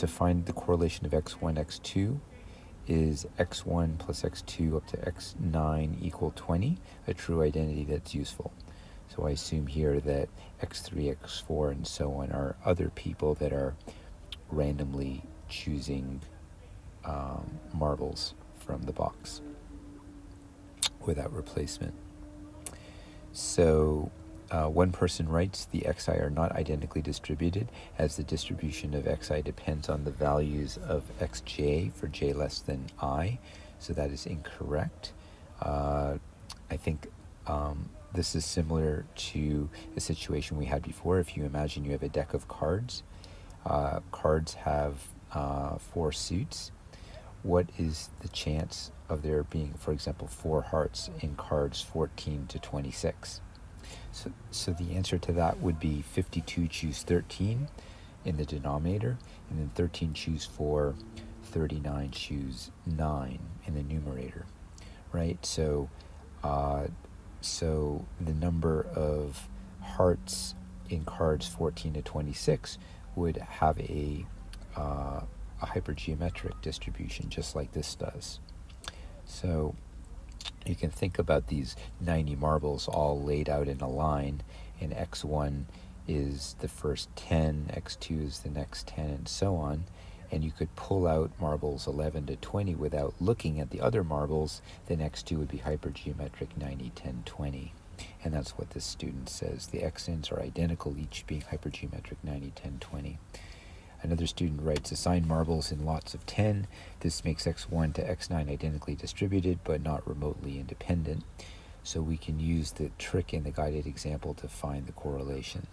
to find the correlation of x1, x2 is x1 plus x2 up to x9 equal 20, a true identity that's useful. So I assume here that x3, x4, and so on are other people that are randomly choosing marbles from the box without replacement. So one person writes the xi are not identically distributed, as the distribution of xi depends on the values of xj for j less than I. So that is incorrect. I think this is similar to a situation we had before. If you imagine you have a deck of cards, cards have 4 suits. What is the chance of there being, for example, 4 hearts in cards 14 to 26? So the answer to that would be 52 choose 13 in the denominator, and then 13 choose 4, 39 choose 9 in the numerator, right? So the number of hearts in cards 14 to 26 would have a hypergeometric distribution, just like this does. So you can think about these 90 marbles all laid out in a line, and x1 is the first 10, x2 is the next 10, and so on. And you could pull out marbles 11 to 20 without looking at the other marbles. Then x2 would be hypergeometric 90, 10, 20. And that's what this student says. The xn's are identical, each being hypergeometric 90, 10, 20. Another student writes, assign marbles in lots of 10. This makes x1 to x9 identically distributed, but not remotely independent. So we can use the trick in the guided example to find the correlation.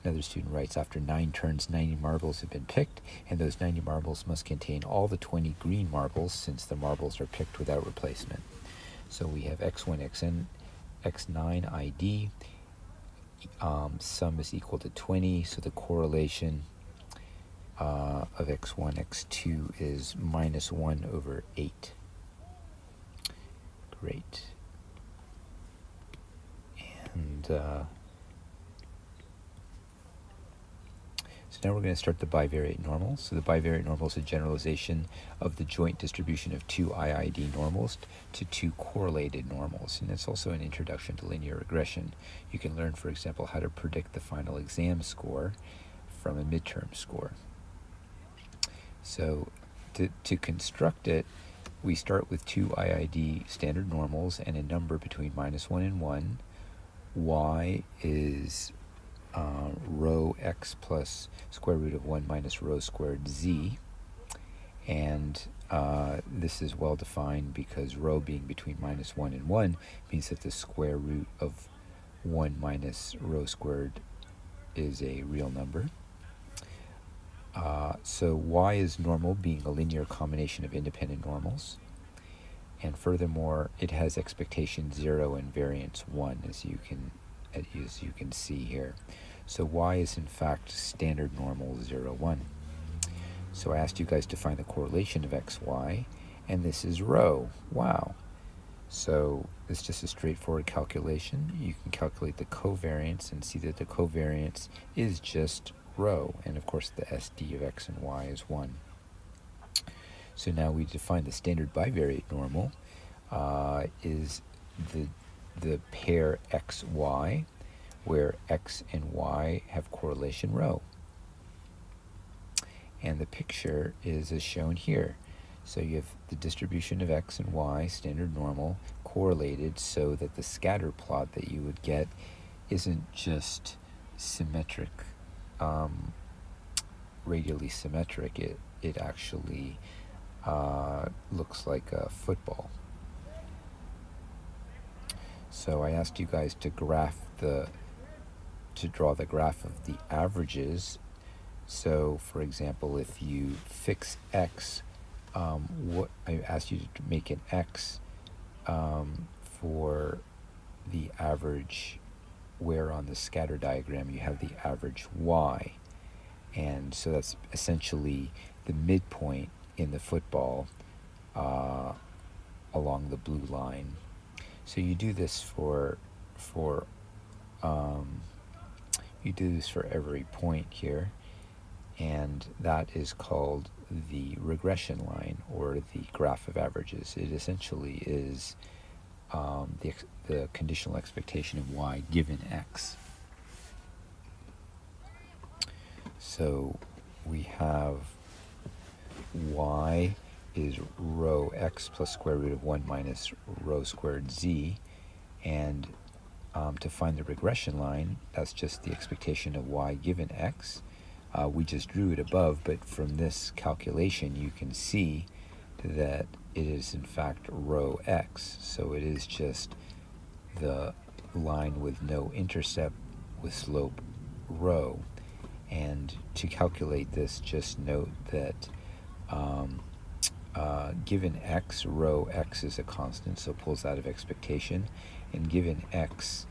Another student writes, after 9 turns, 90 marbles have been picked, and those 90 marbles must contain all the 20 green marbles, since the marbles are picked without replacement. So we have x1, xn, x9 ID. Sum is equal to 20, so the correlation of x1, x2 is minus 1 over 8. Great. And so now we're going to start the bivariate normal. So the bivariate normal is a generalization of the joint distribution of 2 IID normals to 2 correlated normals. And it's also an introduction to linear regression. You can learn, for example, how to predict the final exam score from a midterm score. So to construct it, we start with 2 IID standard normals and a number between minus 1 and 1. Y is rho x plus square root of 1 minus rho squared z. And this is well defined because rho being between minus 1 and 1 means that the square root of 1 minus rho squared is a real number. So y is normal, being a linear combination of independent normals. And furthermore, it has expectation 0 and variance 1, as you can see here. So y is in fact standard normal 0, 1. So I asked you guys to find the correlation of xy, and this is rho. Wow. So it's just a straightforward calculation. You can calculate the covariance and see that the covariance is just rho, and of course the SD of x and y is 1. So now we define the standard bivariate normal is the pair xy, where x and y have correlation rho. And the picture is as shown here. So you have the distribution of x and y, standard normal, correlated so that the scatter plot that you would get isn't just symmetric, radially symmetric. It actually looks like a football. So I asked you guys to draw the graph of the averages. So for example, if you fix x, what I asked you to make an x for the average where on the scatter diagram you have the average y. And so that's essentially the midpoint in the football along the blue line. So you do this for every point here, and that is called the regression line or the graph of averages. It essentially is the conditional expectation of y given x. So we have y is rho x plus square root of 1 minus rho squared z, and to find the regression line, that's just the expectation of y given x. We just drew it above, but from this calculation you can see that it is in fact rho x. So it is just the line with no intercept with slope rho. And to calculate this, just note that given x, rho x is a constant, so it pulls out of expectation. And given x,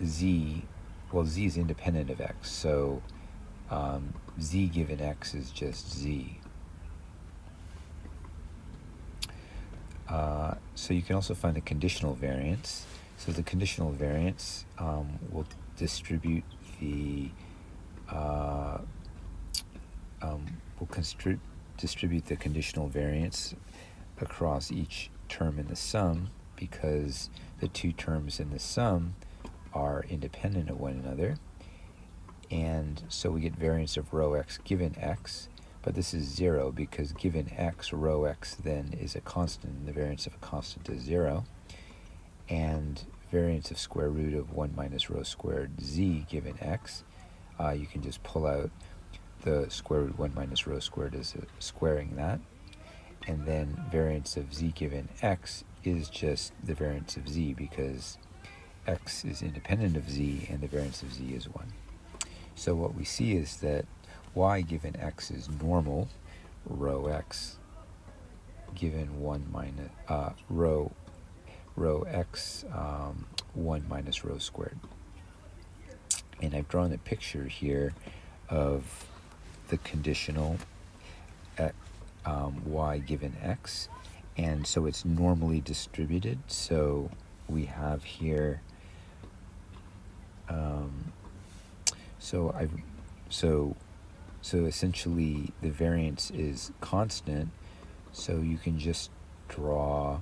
z is independent of x, so z given x is just z. So you can also find the conditional variance. So the conditional variance will distribute the distribute the conditional variance across each term in the sum, because the two terms in the sum are independent of one another. And so we get variance of rho x given x, but this is 0 because given x, rho x then is a constant, and the variance of a constant is 0. And variance of square root of 1 minus rho squared z given x, you can just pull out the square root 1 minus rho squared as squaring that. And then variance of z given x is just the variance of z, because x is independent of z and the variance of z is 1. So what we see is that y given x is normal rho x given 1 minus rho x 1 minus rho squared. And I've drawn a picture here of the conditional y given x, and so it's normally distributed. So we have here so essentially the variance is constant, so you can just draw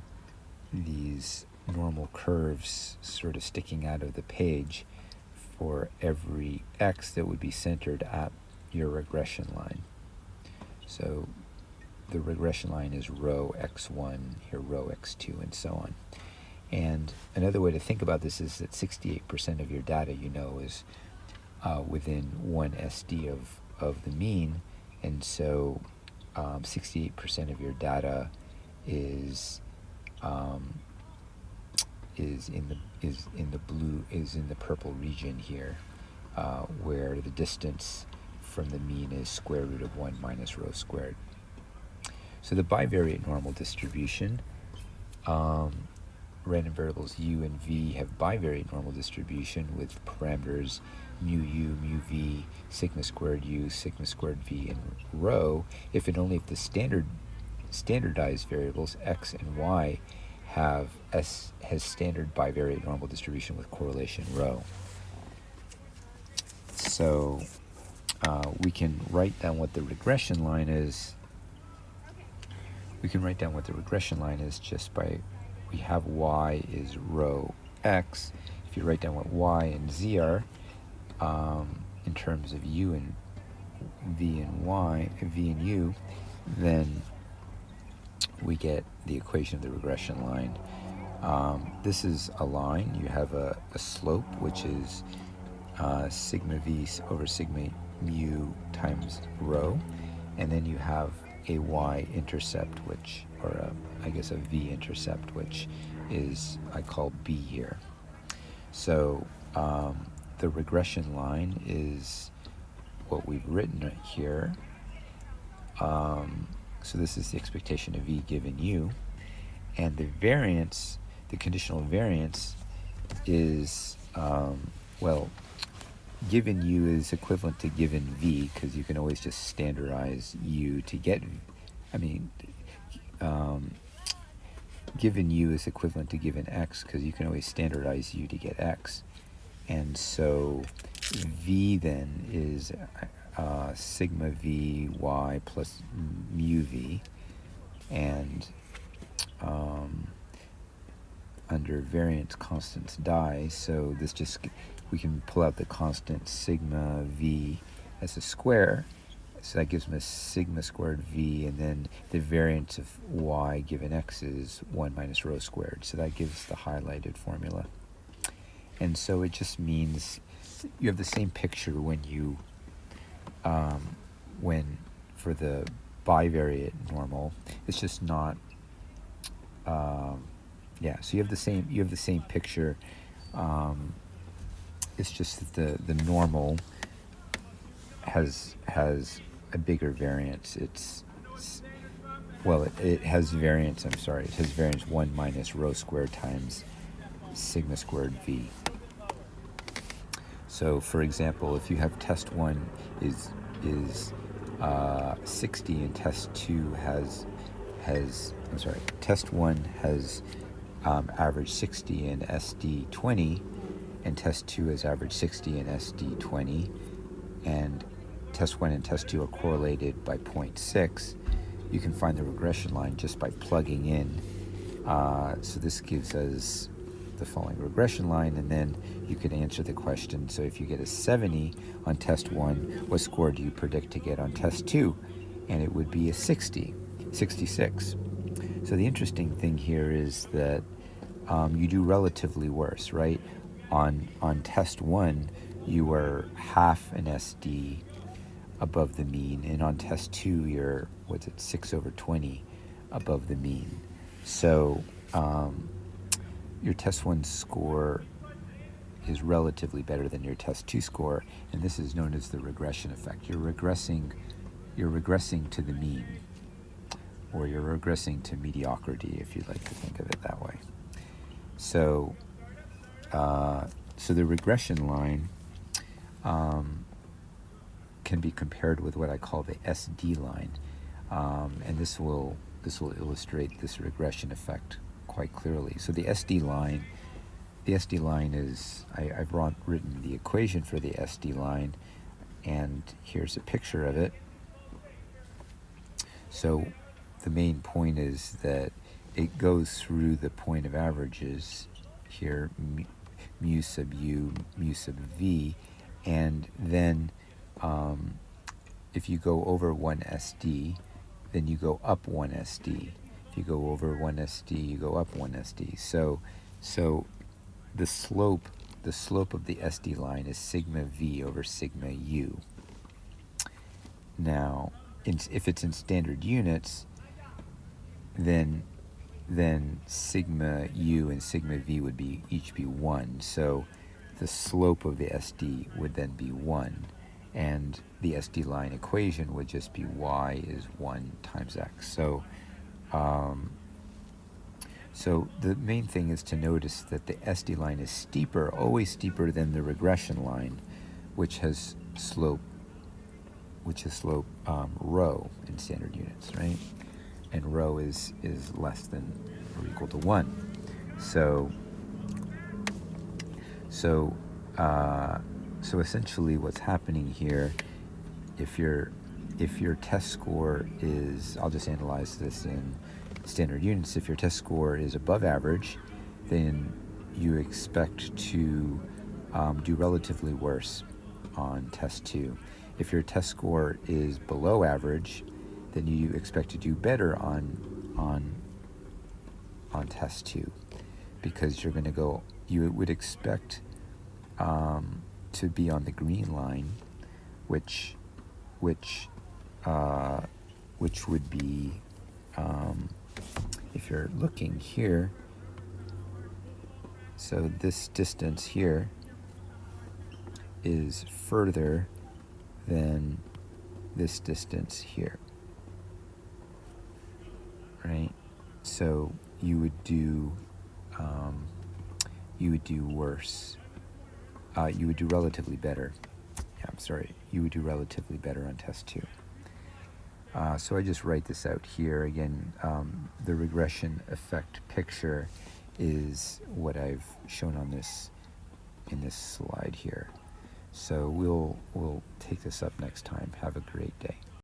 these normal curves sort of sticking out of the page for every x that would be centered at your regression line. So the regression line is rho x1, here rho x2, and so on. And another way to think about this is that 68% of your data, you know, is within 1 SD of the mean, and so 68% of your data is in the purple region here, where the distance from the mean is square root of 1 minus rho squared. So the bivariate normal distribution, random variables u and v have bivariate normal distribution with parameters mu u, mu v, sigma squared u, sigma squared v, and rho, if and only if the standardized variables x and y has standard bivariate normal distribution with correlation rho. So we can write down what the regression line is. We can write down what the regression line is just by, we have y is rho x. If you write down what y and z are in terms of u and v and u, then we get the equation of the regression line. This is a line. You have a slope, which is sigma v over sigma mu times rho, and then you have a y-intercept, which, or I guess a v-intercept, which is, I call b here. So the regression line is what we've written right here. So this is the expectation of v given u, and the variance, the conditional variance, is well, given u is equivalent to given v, because you can always just standardize u to get, given u is equivalent to given x, because you can always standardize u to get x. And so v then is sigma v y plus mu v, and under variance constants die, so this just, we can pull out the constant sigma v as a square, so that gives me sigma squared v, and then the variance of y given x is 1 minus rho squared, so that gives the highlighted formula. And so it just means you have the same picture when you for the bivariate normal, it's just not yeah, so you have the same picture. It's just that the normal has a bigger variance. It has variance, it has variance 1 minus rho squared times sigma squared v. So for example, if you have test 1 is 60 and test 2 test 1 has average 60 and SD 20, and test 2 has average 60 and SD 20, and test 1 and test 2 are correlated by 0.6, you can find the regression line just by plugging in. So this gives us the following regression line, and then you can answer the question. So if you get a 70 on test 1, what score do you predict to get on test 2? And it would be a 66. So the interesting thing here is that you do relatively worse, right? On test 1, you were half an SD above the mean, and on test 2, you're 6/20 above the mean. So your test 1 score is relatively better than your test 2 score, and this is known as the regression effect. You're regressing to the mean, or you're regressing to mediocrity, if you'd like to think of it that way. So the regression line can be compared with what I call the SD line, and this will illustrate this regression effect quite clearly. So the SD line is, I've written the equation for the SD line, and here's a picture of it. So the main point is that it goes through the point of averages here, mu sub u, mu sub v, and then if you go over 1 SD, then you go up 1 SD. If you go over 1 SD, you go up 1 SD. So the slope of the SD line is sigma v over sigma u. Now, if it's in standard units, then sigma u and sigma v would each be 1. So the slope of the SD would then be 1, and the SD line equation would just be y is 1 times x. So the main thing is to notice that the SD line is steeper, always steeper than the regression line, which has slope rho in standard units, right? And rho is less than or equal to 1. So essentially what's happening here, if your test score is, I'll just analyze this in standard units, if your test score is above average, then you expect to do relatively worse on test 2. If your test score is below average, then you expect to do better on test 2, because you would expect to be on the green line, which would be, if you're looking here, so this distance here is further than this distance here, right? So you would do worse. You would do relatively better. You would do relatively better on test 2. So I just write this out here again. The regression effect picture is what I've shown on in this slide here. So we'll take this up next time. Have a great day.